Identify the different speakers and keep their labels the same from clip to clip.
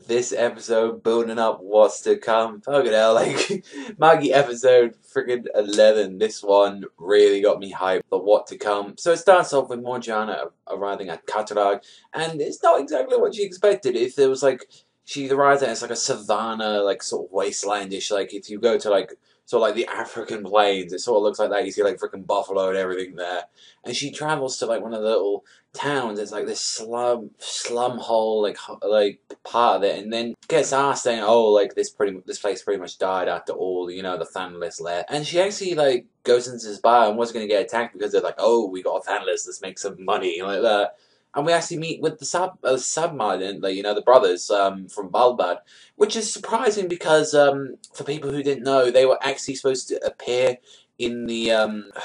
Speaker 1: this episode building up what's to come. Fucking hell, like Magi episode freaking 11. This one really got me hyped for what to come. So it starts off with Morgiana arriving at Katarag, and it's not exactly what she expected. If there was like she arrives at, it's like a savannah, like sort of wastelandish. Like if you go to like sort of like the African plains, it sort of looks like that. You see like freaking buffalo and everything there. And she travels to like one of the little towns. It's like this slum hole, like part of it, and then gets asked saying, "Oh, like this place pretty much died after all, you know, the Thanless left." And she actually like goes into this bar and was going to get attacked because they're like, "Oh, we got a Thanless, let's make some money," like that. And we actually meet with the Submarine, like, you know, the brothers from Balbad, which is surprising because for people who didn't know, they were actually supposed to appear in the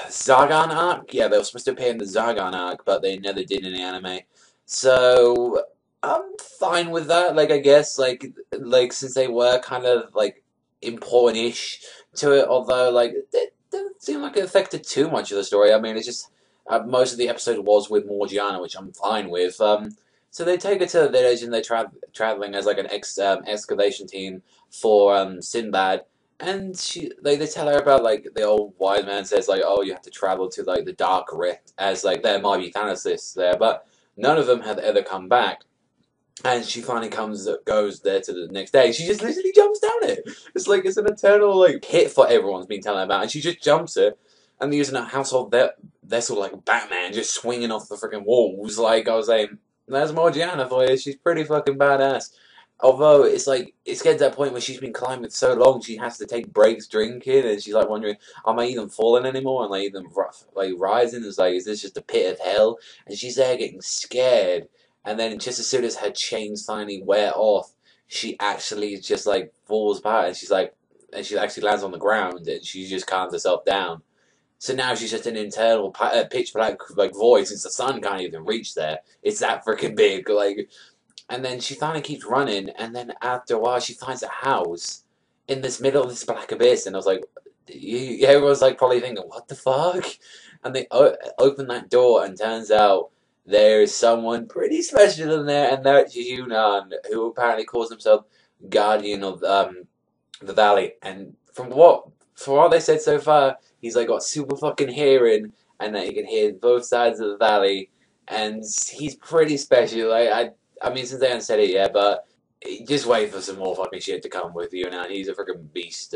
Speaker 1: Zagan arc. Yeah, they were supposed to appear in the Zagan arc, but they never did in the anime. So I'm fine with that. Like I guess like since they were kind of like important-ish to it, although like it didn't seem like it affected too much of the story. I mean, it's just most of the episode was with Morgiana, which I'm fine with. So they take her to the village and they're traveling as like an excavation team for Sinbad. And they tell her about like the old wise man says like, oh, you have to travel to like the Dark Rift, as like there might be Thanasis there, but none of them have ever come back. And she finally goes there to the next day. She just literally jumps down it. It's like it's an eternal like hit for everyone's been telling about, and she just jumps it. And they're using a household vessel like Batman, just swinging off the freaking walls. Like I was saying, that's Morgiana for you. She's pretty fucking badass. Although it's like it's getting to that point where she's been climbing so long, she has to take breaks drinking, and she's like wondering, am I even falling anymore? Am I even like rising? It's like, is this just a pit of hell? And she's there getting scared, and then just as soon as her chains finally wear off, she actually just like falls back, and she actually lands on the ground, and she just calms herself down. So now she's just an internal pitch black like void, since the sun can't even reach there. It's that freaking big, like. And then she finally keeps running, and then after a while, she finds a house in this middle of this black abyss, and I was like, everyone's like probably thinking, what the fuck? And they open that door, and turns out there's someone pretty special in there, and that's Yunan, who apparently calls himself Guardian of the Valley. And from what they said so far, he's like got super fucking hearing, and that he can hear both sides of the valley, and he's pretty special. I mean, since they haven't said it yet, but just wait for some more fucking shit to come with you now. He's a freaking beast.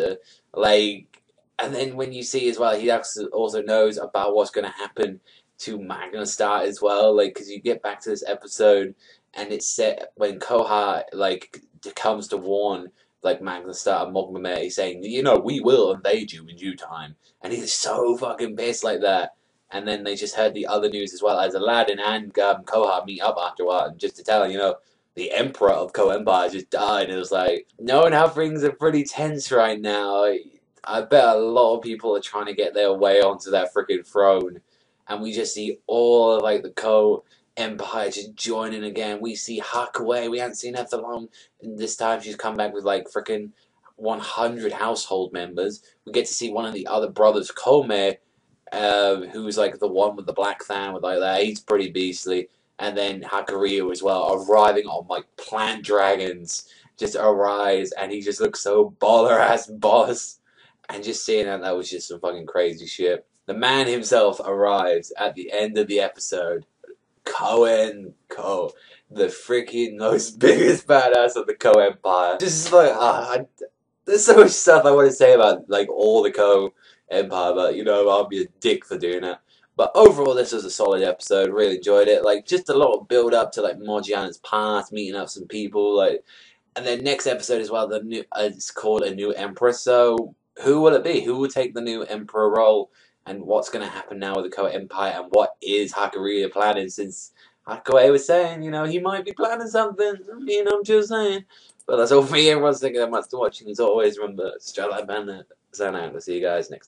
Speaker 1: Like, and then when you see as well, he also knows about what's going to happen to Magna Star as well. Like, because you get back to this episode, and it's set when Koha, like, comes to warn, like, Magna Star and Mogmamet. He's saying, you know, we will invade you in due time. And he's so fucking pissed like that. And then they just heard the other news as well, as Aladdin and Koha meet up after a while, and just to tell him, you know, the Emperor of Kou Empire just died. And it was like, knowing how things are pretty tense right now, I bet a lot of people are trying to get their way onto that freaking throne. And we just see all of like the Kou Empire just joining again. We see Hakuei, we haven't seen her for long, and this time she's come back with like freaking 100 household members. We get to see one of the other brothers, Kome, who's like the one with the black fan with like that. He's pretty beastly. And then Hakuryu as well, arriving on like plant dragons, just arise, and he just looks so baller ass boss. And just seeing that was just some fucking crazy shit. The man himself arrives at the end of the episode. Kou, the freaking most biggest badass of the Kou Empire. Just like, there's so much stuff I want to say about like all the Kou Empire, but you know, I'll be a dick for doing that. But overall, this was a solid episode. Really enjoyed it. Like, just a lot of build up to like Morgiana's past, meeting up some people, like, and then next episode as well. It's called A New Emperor. So who will it be? Who will take the new emperor role? And what's going to happen now with the Kou Empire? And what is Hakuria planning? Since Hakuei was saying, you know, he might be planning something. I mean, I'm just saying. But that's all for me. Everyone's thinking that much to watching. As always, remember, Savagezweipanda. Sign out. I'll see you guys next time.